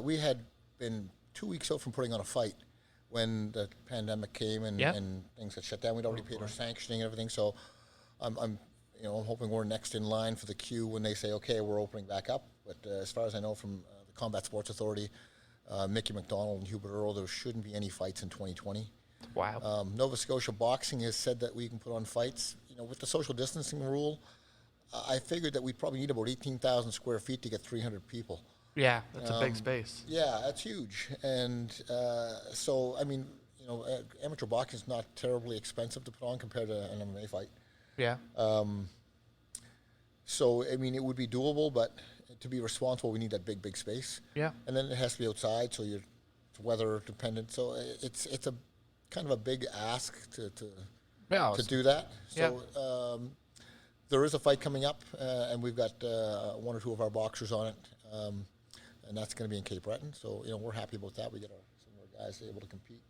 [SPEAKER 3] we had been 2 weeks out from putting on a fight when the pandemic came and things got shut down. We'd already paid our sanctioning and everything, so I'm hoping we're next in line for the queue when they say, okay, we're opening back up. But as far as I know from the Combat Sports Authority, Mickey McDonald and Hubert Earl, there shouldn't be any fights in 2020.
[SPEAKER 2] Wow.
[SPEAKER 3] Nova Scotia Boxing has said that we can put on fights. With the social distancing rule, I figured that we'd probably need about 18,000 square feet to get 300 people.
[SPEAKER 2] Yeah.
[SPEAKER 1] That's a big space.
[SPEAKER 3] Yeah, that's huge. And so, I mean, amateur boxing is not terribly expensive to put on compared to an MMA fight.
[SPEAKER 2] Yeah.
[SPEAKER 3] So, I mean, it would be doable, but to be responsible, we need that big space.
[SPEAKER 2] Yeah.
[SPEAKER 3] And then it has to be outside, so it's weather dependent. So it's a kind of a big ask to do that. So there is a fight coming up, and we've got one or two of our boxers on it, and that's going to be in Cape Breton. So we're happy about that. We get some of our guys able to compete.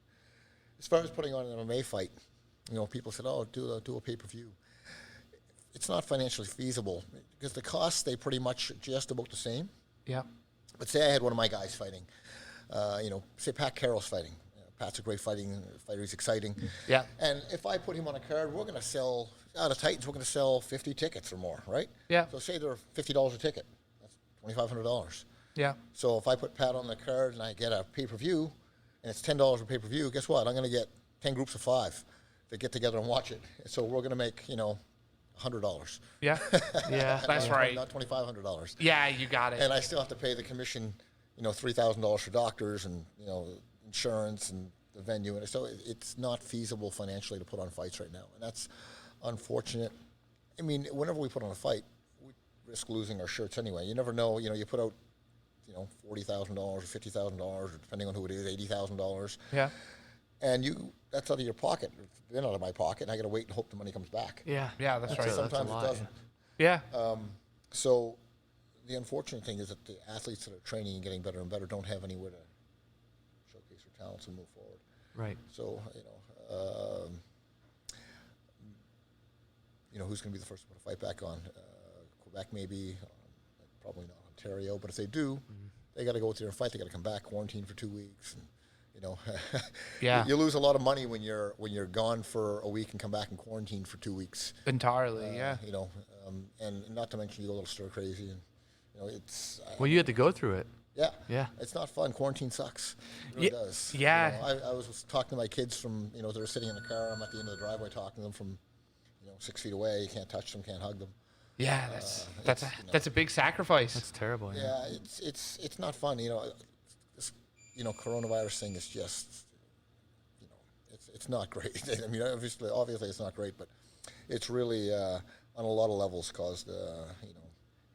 [SPEAKER 3] As far as putting on an MMA fight, people said, "Oh, do a pay-per-view." It's not financially feasible because the costs stay pretty much just about the same.
[SPEAKER 2] Yeah.
[SPEAKER 3] But say I had one of my guys fighting, say Pat Carroll's fighting. Pat's a great fighter. He's exciting.
[SPEAKER 2] Yeah.
[SPEAKER 3] And if I put him on a card, we're going to sell, out of Titans, we're going to sell 50 tickets or more, right?
[SPEAKER 2] Yeah.
[SPEAKER 3] So say they're $50 a ticket. That's $2,500.
[SPEAKER 2] Yeah.
[SPEAKER 3] So if I put Pat on the card and I get a pay-per-view, and it's $10 a pay-per-view, guess what? I'm going to get 10 groups of 5 that get together and watch it. So we're going to make, $100.
[SPEAKER 2] Yeah.
[SPEAKER 1] Yeah.
[SPEAKER 2] That's right.
[SPEAKER 3] Not $2,500.
[SPEAKER 2] Yeah, you got it.
[SPEAKER 3] And I still have to pay the commission, $3,000 for doctors and, insurance and the venue. And so it's not feasible financially to put on fights right now. And that's unfortunate. I mean, whenever we put on a fight, we risk losing our shirts anyway. You never know. You put out, $40,000 or $50,000, or depending on who it is, $80,000.
[SPEAKER 2] Yeah.
[SPEAKER 3] And that's out of your pocket. It's been out of my pocket, and I got to wait and hope the money comes back.
[SPEAKER 1] Yeah.
[SPEAKER 2] Yeah, that's right.
[SPEAKER 3] Sometimes it doesn't.
[SPEAKER 2] Yeah.
[SPEAKER 3] So the unfortunate thing is that the athletes that are training and getting better and better don't have anywhere to showcase their talents and move forward.
[SPEAKER 1] Right.
[SPEAKER 3] So, who's going to be the first one to fight back on? Quebec maybe, probably not Ontario. But if they do, they got to go out there and fight. They got to come back, quarantine for 2 weeks, and
[SPEAKER 2] Yeah.
[SPEAKER 3] you lose a lot of money when you're gone for a week and come back and quarantine for 2 weeks.
[SPEAKER 2] Entirely, yeah.
[SPEAKER 3] And not to mention you go a little stir crazy, and it's.
[SPEAKER 1] Well, you had to go through it.
[SPEAKER 3] Yeah.
[SPEAKER 1] Yeah.
[SPEAKER 3] It's not fun. Quarantine sucks. It really does.
[SPEAKER 2] Yeah.
[SPEAKER 3] I was talking to my kids from, they're sitting in the car. I'm at the end of the driveway talking to them from, 6 feet away. You can't touch them, can't hug them.
[SPEAKER 2] Yeah, that's a big sacrifice.
[SPEAKER 1] That's terrible.
[SPEAKER 3] Yeah, it's not fun. This, coronavirus thing is just, it's not great. I mean, obviously it's not great, but it's really on a lot of levels caused,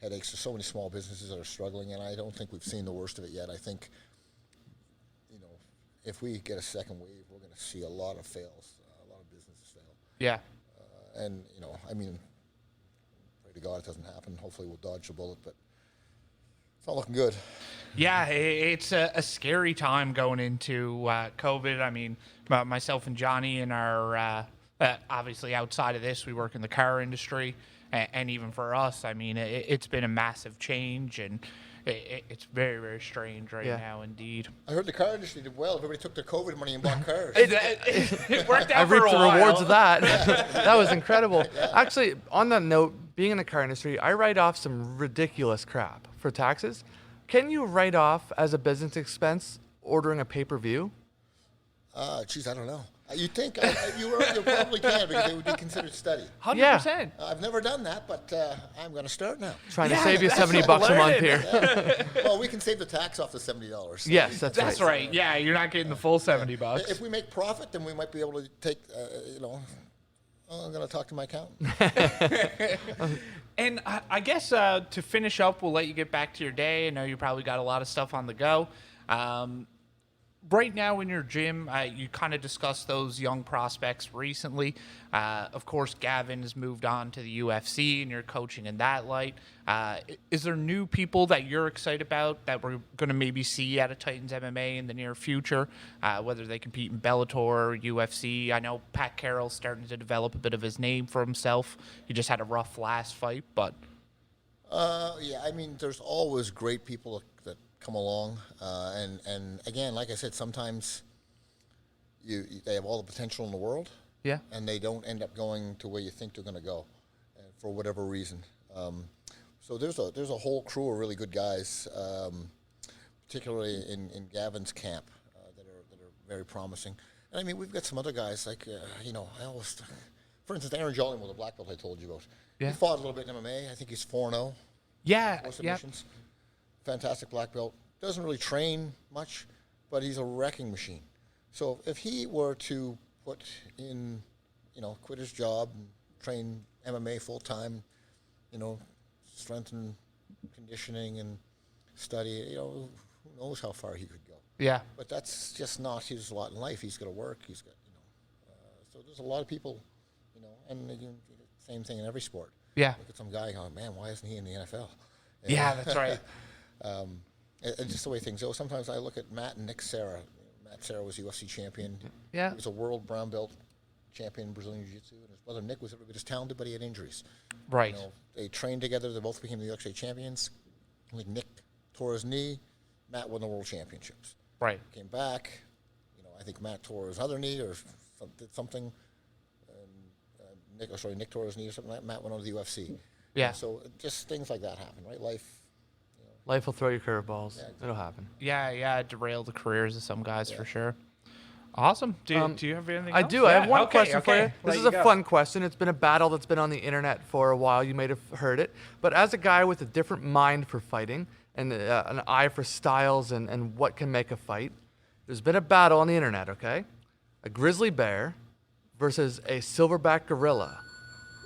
[SPEAKER 3] headaches. There's so many small businesses that are struggling, and I don't think we've seen the worst of it yet. I think, if we get a second wave, we're going to see a lot of fails, a lot of businesses fail.
[SPEAKER 2] Yeah.
[SPEAKER 3] And, I mean, pray to God it doesn't happen. Hopefully we'll dodge the bullet, but it's not looking good.
[SPEAKER 2] Yeah, it's a scary time going into COVID. I mean, myself and Johnny and our, obviously outside of this, we work in the car industry. And even for us, I mean, it's been a massive change. And It's very, very strange right
[SPEAKER 1] Yeah.
[SPEAKER 2] now, indeed.
[SPEAKER 3] I heard the car industry did well. Everybody took their COVID money and bought cars.
[SPEAKER 2] It worked
[SPEAKER 1] I
[SPEAKER 2] out for
[SPEAKER 1] reaped
[SPEAKER 2] a
[SPEAKER 1] the
[SPEAKER 2] while.
[SPEAKER 1] rewards of that. That was incredible. Actually, on that note, being in the car industry, I write off some ridiculous crap for taxes. Can you write off as a business expense ordering a pay-per-view?
[SPEAKER 3] Geez, I don't know. You'd think you probably can because it would be considered study.
[SPEAKER 2] 100%.
[SPEAKER 3] I've never done that, but I'm going to start now.
[SPEAKER 1] Trying to
[SPEAKER 2] Yeah,
[SPEAKER 1] save you
[SPEAKER 2] that's
[SPEAKER 1] $70 a month
[SPEAKER 2] learning.
[SPEAKER 1] here.
[SPEAKER 3] Well, we can save the tax off the $70. So
[SPEAKER 1] Yes, that's
[SPEAKER 2] That's right. Yeah, you're not getting the full $70.
[SPEAKER 3] If we make profit, then we might be able to take, I'm going to talk to my accountant.
[SPEAKER 2] And I guess to finish up, we'll let you get back to your day. I know you probably got a lot of stuff on the go. Right now in your gym, you kind of discussed those young prospects recently. Of course, Gavin has moved on to the UFC, and you're coaching in that light. Is there new people that you're excited about that we're going to maybe see out of Titans MMA in the near future, whether they compete in Bellator or UFC? I know Pat Carroll's starting to develop a bit of his name for himself. He just had a rough last fight, but...
[SPEAKER 3] Yeah, I mean, there's always great people that come along, and again, like I said, sometimes they have all the potential in the world,
[SPEAKER 2] Yeah.
[SPEAKER 3] and they don't end up going to where you think they're going to go, for whatever reason. So there's a whole crew of really good guys, particularly in Gavin's camp, that are very promising. And I mean, we've got some other guys like for instance, Aaron Jolly, the black belt I told you about.
[SPEAKER 2] Yeah.
[SPEAKER 3] He fought a little bit in MMA. I think he's 4-0.
[SPEAKER 2] Yeah.
[SPEAKER 3] Four
[SPEAKER 2] Yeah.
[SPEAKER 3] submissions. Fantastic black belt. Doesn't really train much, but he's a wrecking machine. So if he were to put in, quit his job and train MMA full time, strength and conditioning and study, who knows how far he could go.
[SPEAKER 2] Yeah.
[SPEAKER 3] But that's just not his lot in life. He's got to work. He's got, so there's a lot of people, and again, same thing in every sport.
[SPEAKER 2] Yeah.
[SPEAKER 3] Look at some guy going, man, why isn't he in the NFL?
[SPEAKER 2] Yeah, that's right.
[SPEAKER 3] And just the way things go. Sometimes I look at Matt and Nick Serra. Matt Serra was UFC champion.
[SPEAKER 2] Yeah.
[SPEAKER 3] He was a world brown belt champion in Brazilian Jiu-Jitsu. And his brother Nick was every bit as talented, but he had injuries.
[SPEAKER 2] Right.
[SPEAKER 3] They trained together. They both became the UFC champions. I think Nick tore his knee. Matt won the world championships.
[SPEAKER 2] Right.
[SPEAKER 3] Came back. I think Matt tore his other knee or did something. Nick tore his knee or something like that. Matt went on to the UFC.
[SPEAKER 2] Yeah.
[SPEAKER 3] So just things like that happen, right? Life.
[SPEAKER 1] Life will throw you curveballs.
[SPEAKER 3] Yeah, exactly.
[SPEAKER 1] It'll happen.
[SPEAKER 2] Yeah, derail the careers of some guys for sure. Awesome. Do you have anything
[SPEAKER 1] I
[SPEAKER 2] else?
[SPEAKER 1] do. I have one
[SPEAKER 2] okay,
[SPEAKER 1] question for you.
[SPEAKER 2] Let
[SPEAKER 1] This is
[SPEAKER 2] you
[SPEAKER 1] a
[SPEAKER 2] go.
[SPEAKER 1] fun question. It's been a battle that's been on the internet for a while. You may have heard it. But as a guy with a different mind for fighting and an eye for styles and what can make a fight, there's been a battle on the internet, okay? A grizzly bear versus a silverback gorilla.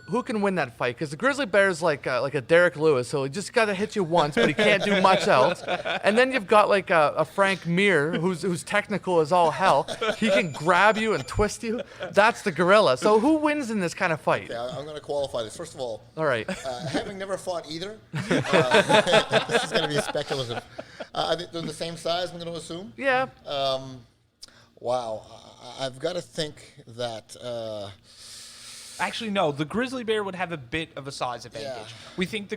[SPEAKER 1] Who can win that fight? Because the grizzly bear is like a Derek Lewis, so he just got to hit you once, but he can't do much else. And then you've got like a Frank Mir, who's technical as all hell. He can grab you and twist you. That's the gorilla. So who wins in this kind of fight?
[SPEAKER 3] Okay, I'm going to qualify this. First of all,
[SPEAKER 1] All right.
[SPEAKER 3] having never fought either, this is going to be speculative. I think they're the same size, I'm going to assume.
[SPEAKER 1] Yeah.
[SPEAKER 3] Wow. I've got to think that...
[SPEAKER 2] Actually, no. The grizzly bear would have a bit of a size advantage.
[SPEAKER 3] Yeah.
[SPEAKER 2] We think the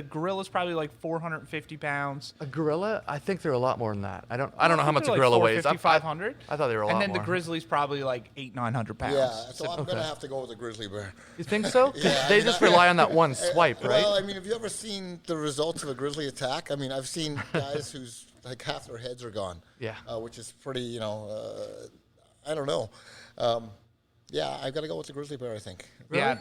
[SPEAKER 2] gorilla's probably like 450 pounds.
[SPEAKER 1] A gorilla? I think they're a lot more than that. I don't know how much a
[SPEAKER 2] They're
[SPEAKER 1] gorilla
[SPEAKER 2] like
[SPEAKER 1] weighs.
[SPEAKER 2] 500.
[SPEAKER 1] I thought they were a lot
[SPEAKER 2] And then
[SPEAKER 1] more.
[SPEAKER 2] the grizzly's probably like 800-900 pounds.
[SPEAKER 3] Yeah, so I'm going
[SPEAKER 1] okay.
[SPEAKER 3] to have to go with the grizzly bear.
[SPEAKER 1] You think so? 'Cause
[SPEAKER 3] Yeah, I
[SPEAKER 1] they
[SPEAKER 3] mean,
[SPEAKER 1] just rely on that one swipe, right?
[SPEAKER 3] Well, I mean, have you ever seen the results of a grizzly attack? I mean, I've seen guys whose like half their heads are gone.
[SPEAKER 1] Yeah.
[SPEAKER 3] Which is pretty, I don't know. Yeah, I've got to go with the grizzly bear, I think.
[SPEAKER 2] Yeah,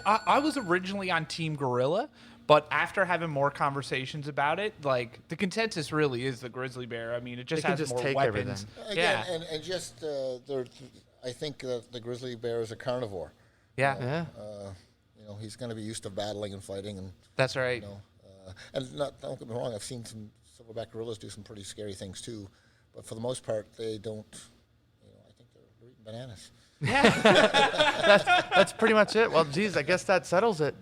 [SPEAKER 2] I was originally on Team Gorilla, but after having more conversations about it, like the consensus really is the grizzly bear. I mean, it just
[SPEAKER 1] They can
[SPEAKER 2] has
[SPEAKER 1] just
[SPEAKER 2] more
[SPEAKER 1] take
[SPEAKER 2] weapons.
[SPEAKER 1] everything.
[SPEAKER 3] Again,
[SPEAKER 2] Yeah,
[SPEAKER 3] and just I think that the grizzly bear is a carnivore.
[SPEAKER 2] yeah,
[SPEAKER 1] Yeah.
[SPEAKER 3] He's going to be used to battling and fighting, and
[SPEAKER 2] that's right.
[SPEAKER 3] don't get me wrong. I've seen some silverback gorillas do some pretty scary things too, but for the most part, they don't. I think they're eating bananas.
[SPEAKER 1] That's pretty much it. Well, geez, I guess that settles it.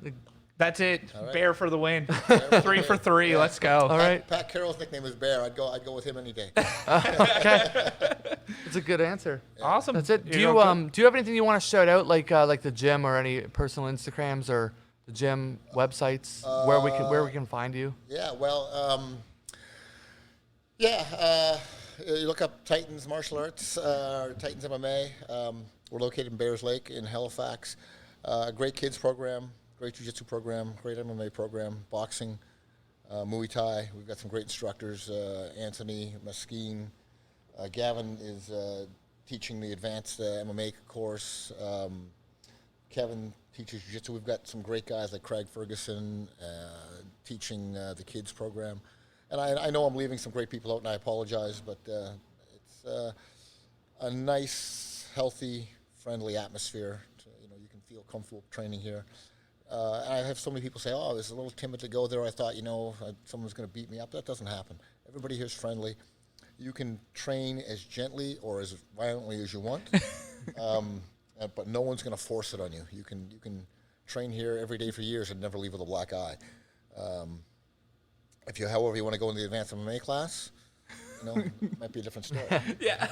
[SPEAKER 2] That's it.
[SPEAKER 3] right.
[SPEAKER 2] Bear for the win. 3 for 3. Let's go.
[SPEAKER 1] All right.
[SPEAKER 3] Pat Carroll's nickname is Bear. I'd go with him any day.
[SPEAKER 1] Okay. It's a good answer.
[SPEAKER 2] Awesome.
[SPEAKER 1] That's it. Do
[SPEAKER 2] You
[SPEAKER 1] you
[SPEAKER 2] know,
[SPEAKER 1] do you have anything you want to shout out, like the gym or any personal Instagrams or the gym websites where we can find you?
[SPEAKER 3] Yeah, well, Yeah, you look up Titans Martial Arts or Titans MMA. We're located in Bears Lake in Halifax. Great kids program, great jiu-jitsu program, great MMA program, boxing, Muay Thai. We've got some great instructors. Anthony Maskeen, Gavin is teaching the advanced MMA course. Kevin teaches jiu-jitsu. We've got some great guys like Craig Ferguson teaching the kids program. And I know I'm leaving some great people out, and I apologize, but it's a nice, healthy, friendly atmosphere. You can feel comfortable training here. And I have so many people say, "Oh, I was a little timid to go there. I thought, someone's going to beat me up." That doesn't happen. Everybody here is friendly. You can train as gently or as violently as you want, but no one's going to force it on you. You can train here every day for years and never leave with a black eye. However, you want to go in the advanced MMA class, it might be a different story.
[SPEAKER 2] Yeah.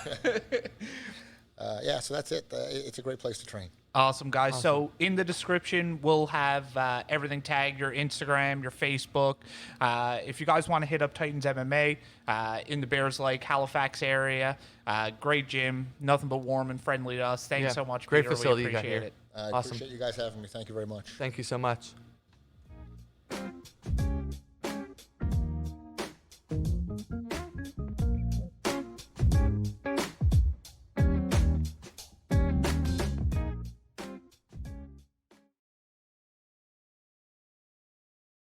[SPEAKER 3] So that's it. It's a great place to train.
[SPEAKER 2] Awesome, guys. Awesome. So in the description, we'll have everything tagged, your Instagram, your Facebook. If you guys want to hit up Titans MMA in the Bears Lake, Halifax area, great gym, nothing but warm and friendly to us. Thanks so much,
[SPEAKER 1] Great
[SPEAKER 2] Peter.
[SPEAKER 1] facility
[SPEAKER 2] We appreciate
[SPEAKER 1] you got here.
[SPEAKER 2] it.
[SPEAKER 3] I appreciate you guys having me. Thank you very much.
[SPEAKER 1] Thank you so much.